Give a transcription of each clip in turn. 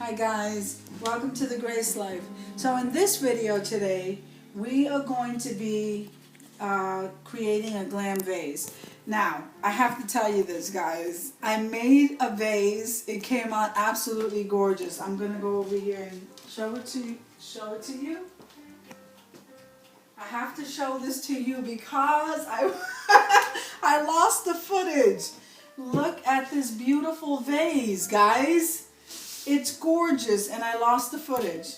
Hi guys, welcome to the Grace Life. So in this video today, we are going to be creating a glam vase. Now, I have to tell you this, guys. I made a vase. It came out absolutely gorgeous. I'm gonna go over here and show it to you. I have to show this to you because I lost the footage. Look at this beautiful vase, guys. It's gorgeous, and I lost the footage.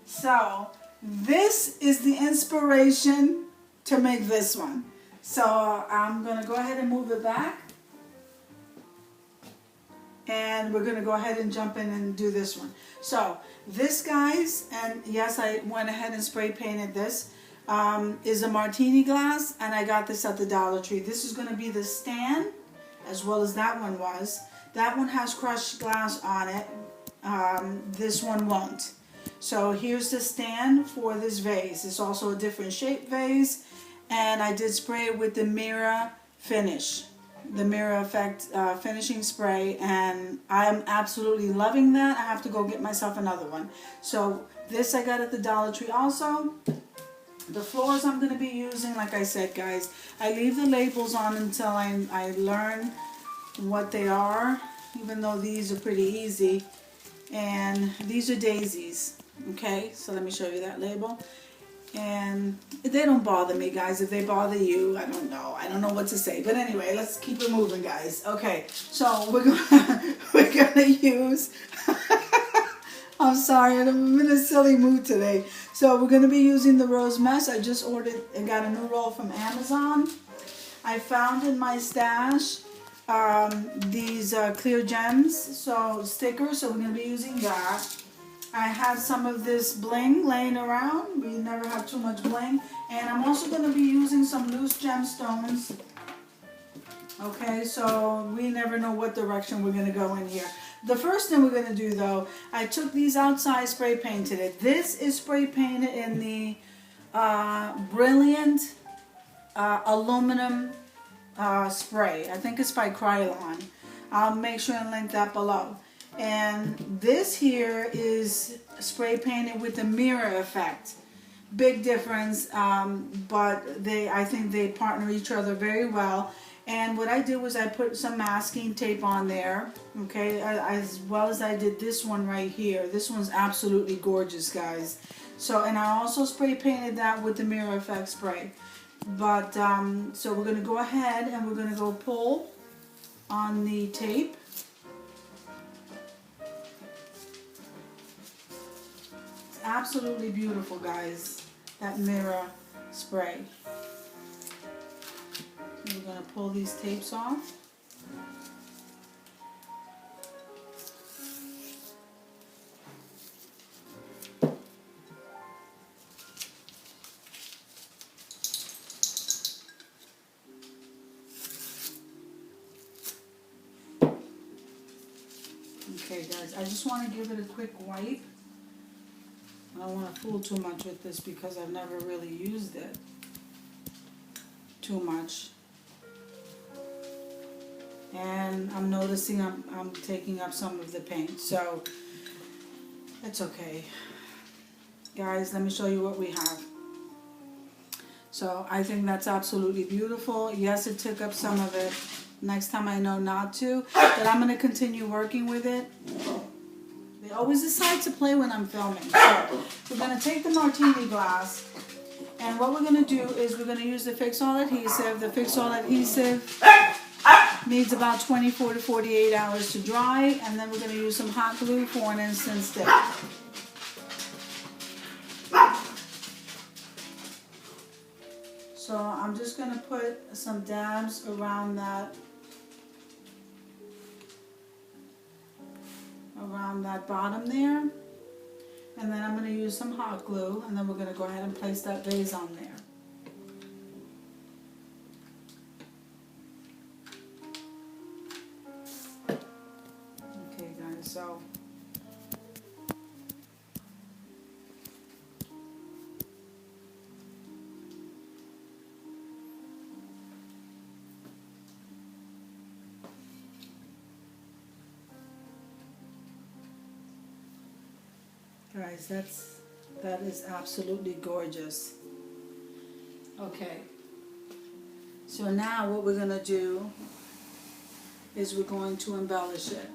So this is the inspiration to make this one. So I'm going to go ahead and move it back. And we're going to go ahead and jump in and do this one. So this, guys, and yes, I went ahead and spray painted this, is a martini glass, and I got this at the Dollar Tree. This is going to be the stand, as well as that one was. That one has crushed glass on it. This one won't. So here's the stand for this vase. It's also a different shape vase, and I did spray it with the mirror finish, the mirror effect finishing spray, and I'm absolutely loving that. I have to go get myself another one. So this I got at the Dollar Tree also. The floors I'm going to be using, like I said, guys, I leave the labels on until I learn what they are, even though these are pretty easy. And these are daisies. Okay, so let me show you that label. And they don't bother me, guys. If they bother you, I don't know. I don't know what to say. But anyway, let's keep it moving, guys. Okay, so we're gonna use I'm sorry, I'm in a silly mood today. So we're gonna be using the rose mess. I just ordered and got a new roll from Amazon. I found in my stash these clear gems, so stickers, so we're going to be using that. I had some of this bling laying around. We never have too much bling. And I'm also going to be using some loose gemstones. Okay, so we never know what direction we're going to go in here. The first thing we're going to do, though, I took these outside, spray painted it. This is spray painted in the Brilliant aluminum spray. I think it's by Krylon. I'll make sure and link that below. And this here is spray painted with the mirror effect. Big difference, but I think they partner each other very well. And what I did was I put some masking tape on there, okay, as well as I did this one right here. This one's absolutely gorgeous, guys. So, and I also spray painted that with the mirror effect spray. But, so we're going to go ahead and we're going to go pull on the tape. It's absolutely beautiful, guys, that mirror spray. And we're going to pull these tapes off. Okay, guys, I just want to give it a quick wipe. I don't want to fool too much with this because I've never really used it too much. And I'm noticing I'm taking up some of the paint, so it's okay. Guys, let me show you what we have. So I think that's absolutely beautiful. Yes, it took up some of it. Next time I know not to, but I'm going to continue working with it. They always decide to play when I'm filming. So we're going to take the martini glass, and what we're going to do is we're going to use the Fix-All adhesive. The Fix-All adhesive needs about 24 to 48 hours to dry, and then we're going to use some hot glue for an instant stick. So I'm just going to put some dabs around that bottom there, and then I'm going to use some hot glue, and then we're going to go ahead and place that vase on there. Okay, guys, so Guys, that is absolutely gorgeous. Okay, so now what we're going to do is we're going to embellish it.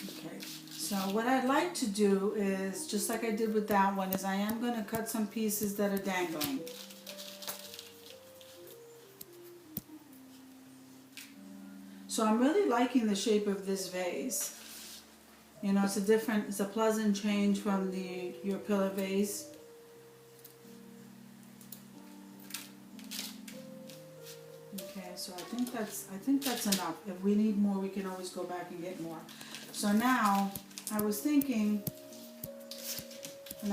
Okay, so what I'd like to do is, just like I did with that one, is I am going to cut some pieces that are dangling. So I'm really liking the shape of this vase. You know, it's a pleasant change from your pillar vase. Okay, so I think that's enough. If we need more, we can always go back and get more. So now I was thinking, and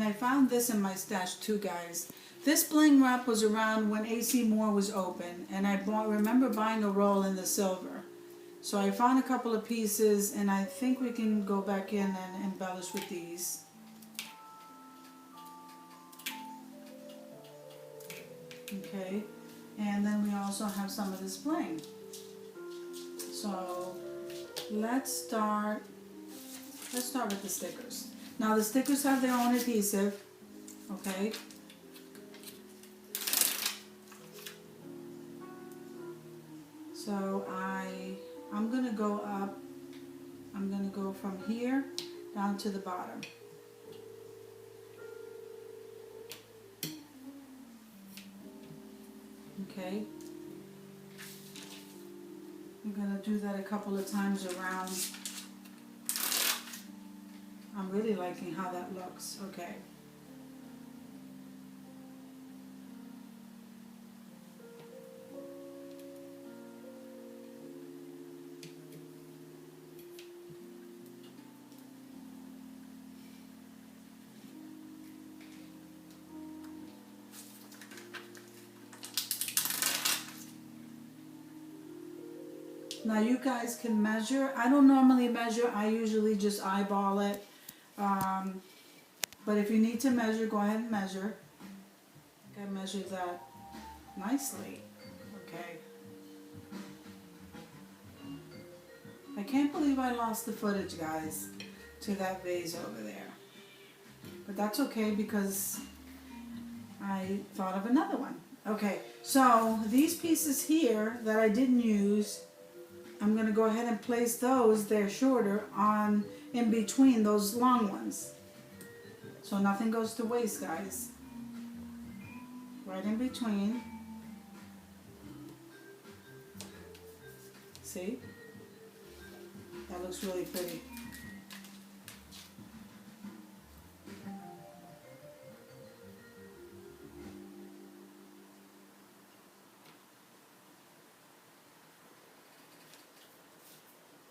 I found this in my stash too, guys. This bling wrap was around when AC Moore was open, and I remember buying a roll in the silver. So I found a couple of pieces, and I think we can go back in and embellish with these. Okay, and then we also have some of this bling. So let's start with the stickers. Now the stickers have their own adhesive, okay? So I'm going to go up, I'm going to go from here down to the bottom. Okay. I'm going to do that a couple of times around. I'm really liking how that looks. Okay. Now you guys can measure. I don't normally measure. I usually just eyeball it. But if you need to measure, go ahead and measure. I think I measured that nicely. Okay. I can't believe I lost the footage, guys, to that vase over there. But that's okay because I thought of another one. Okay, so these pieces here that I didn't use, I'm going to go ahead and place those, they're shorter, on in between those long ones. So nothing goes to waste, guys. Right in between. See? That looks really pretty.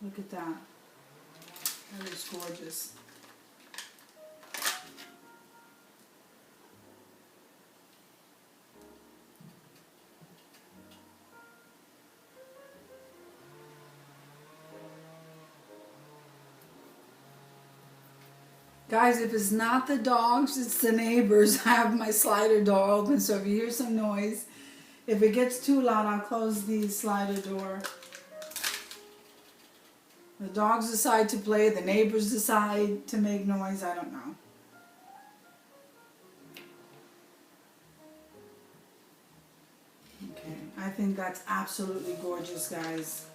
Look at that. That looks gorgeous. Guys, if it's not the dogs, it's the neighbors. I have my slider door open, so if you hear some noise, if it gets too loud, I'll close the slider door. The dogs decide to play, the neighbors decide to make noise, I don't know. Okay, I think that's absolutely gorgeous, guys.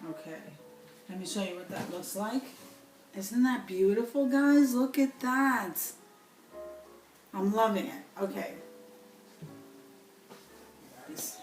Okay, let me show you what that looks like. Isn't that beautiful, guys? Look at that. I'm loving it. Okay. Guys.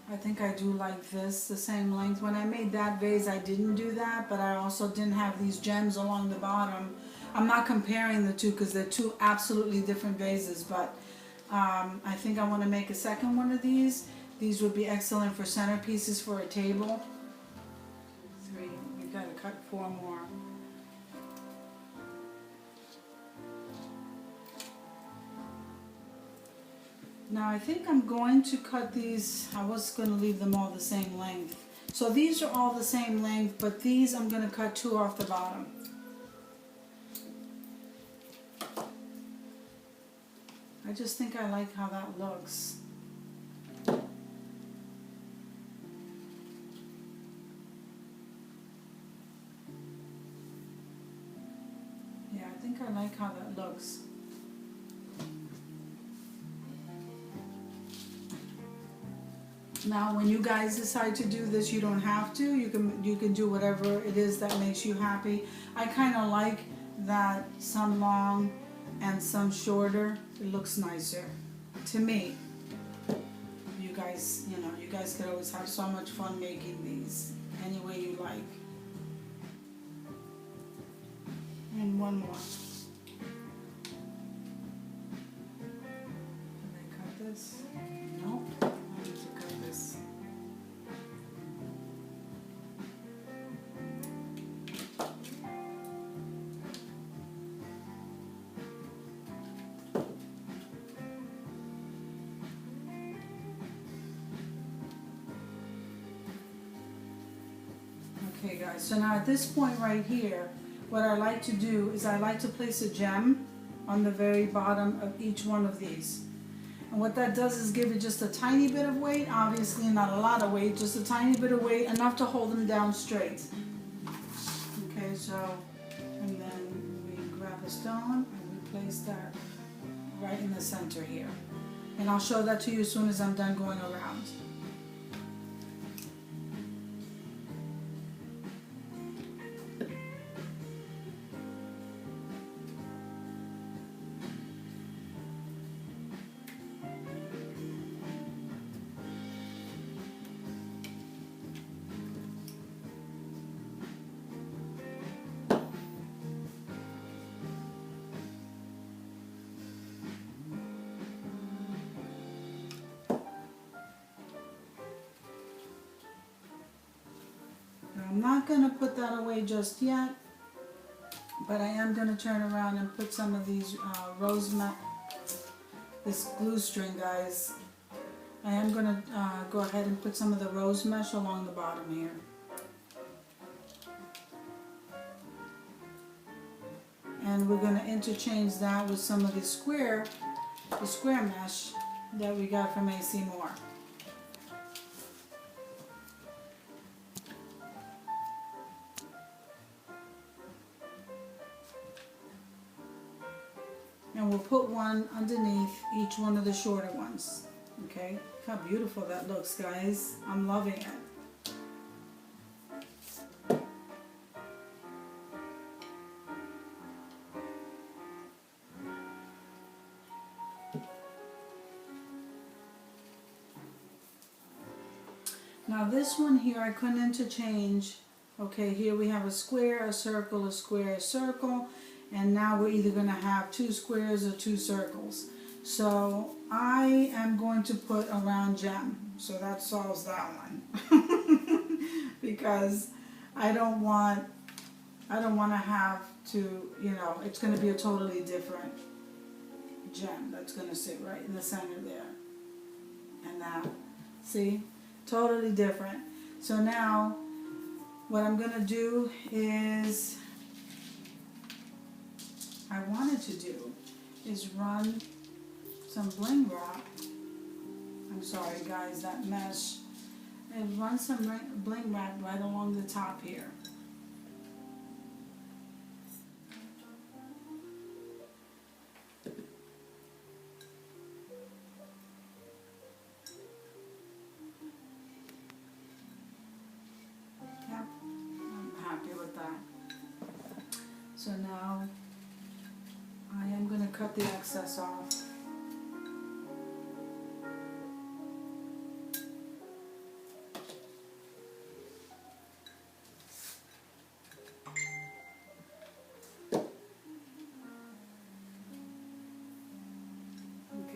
I think I do like this, the same length. When I made that vase, I didn't do that, but I also didn't have these gems along the bottom. I'm not comparing the two because they're two absolutely different vases, but I think I want to make a second one of these. These would be excellent for centerpieces for a table. 3, we gotta cut 4 more. Now I think I'm going to cut these, I was going to leave them all the same length. So these are all the same length, but these I'm going to cut 2 off the bottom. I just think I like how that looks. Yeah, I think I like how that looks. Now, when you guys decide to do this, you don't have to. You can do whatever it is that makes you happy. I kind of like that some long and some shorter. It looks nicer to me. You guys, you guys could always have so much fun making these any way you like. And one more. Can I cut this? Nope. I need to cut this. Okay guys, so now at this point right here, what I like to do is I like to place a gem on the very bottom of each one of these. And what that does is give it just a tiny bit of weight, obviously not a lot of weight, just a tiny bit of weight, enough to hold them down straight. Okay, so, and then we grab a stone and we place that right in the center here. And I'll show that to you as soon as I'm done going around. I'm not going to put that away just yet, but I am going to turn around and put some of these this glue string, guys. I am going to go ahead and put some of the rose mesh along the bottom here. And we're going to interchange that with some of the square mesh that we got from AC Moore. And we'll put one underneath each one of the shorter ones. Okay, look how beautiful that looks, guys. I'm loving it. Now this one here I couldn't interchange. Okay, here we have a square, a circle, a square, a circle. And now we're either going to have 2 squares or 2 circles. So I am going to put a round gem. So that solves that one. Because I don't want to have to, it's going to be a totally different gem that's going to sit right in the center there. And that, see? Totally different. So now what I'm going to do is I wanted to do is run some bling wrap. I'm sorry guys, that mesh. And run some bling wrap right along the top here. Yep, I'm happy with that. So now I am going to cut the excess off.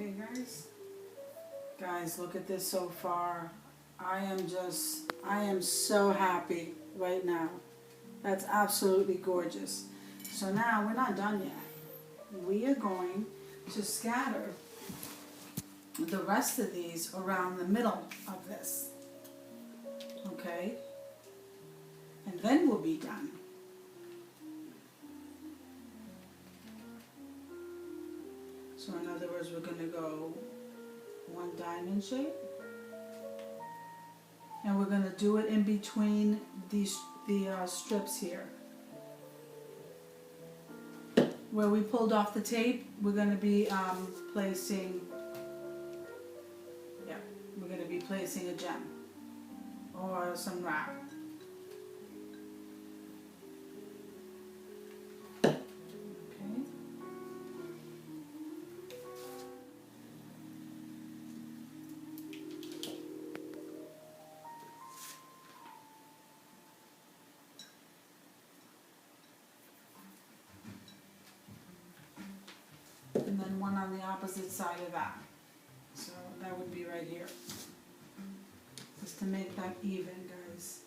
Okay, guys? Guys, look at this so far. I am so happy right now. That's absolutely gorgeous. So now we're not done yet. We are going to scatter the rest of these around the middle of this. Okay? And then we'll be done. So in other words, we're going to go one diamond shape. And we're going to do it in between the strips here. Where we pulled off the tape, we're going to be placing a gem or some wrap. Okay. And then one on the opposite side of that. So that would be right here. Just to make that even, guys.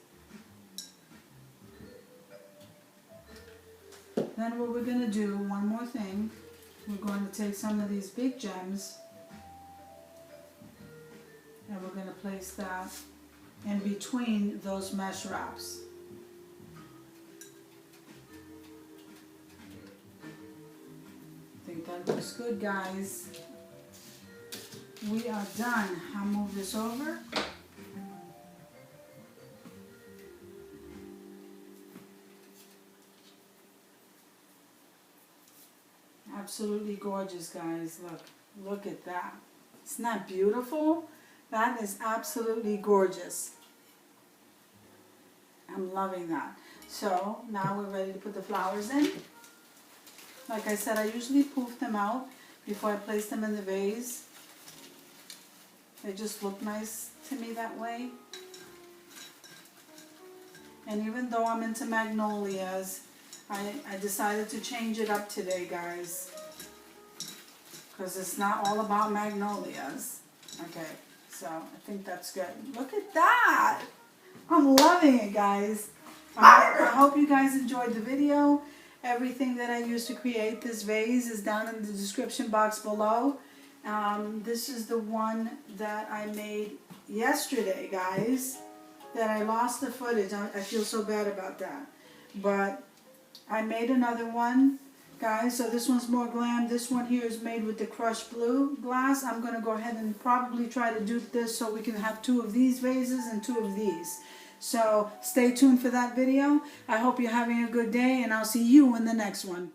Then what we're going to do, one more thing, we're going to take some of these big gems and we're going to place that in between those mesh wraps. I think that looks good, guys. We are done. I'll move this over. Absolutely gorgeous, guys. Look at that. Isn't that beautiful? That is absolutely gorgeous. I'm loving that. So now we're ready to put the flowers in. Like I said, I usually poof them out before I place them in the vase. They just look nice to me that way. And even though I'm into magnolias, I decided to change it up today, guys. Because it's not all about magnolias. Okay, so I think that's good. Look at that! I'm loving it, guys. I hope you guys enjoyed the video. Everything that I used to create this vase is down in the description box below. This is the one that I made yesterday, guys. That I lost the footage. I feel so bad about that. But I made another one, guys. So this one's more glam. This one here is made with the crushed blue glass. I'm going to go ahead and probably try to do this so we can have 2 of these vases and 2 of these. So stay tuned for that video. I hope you're having a good day, and I'll see you in the next one.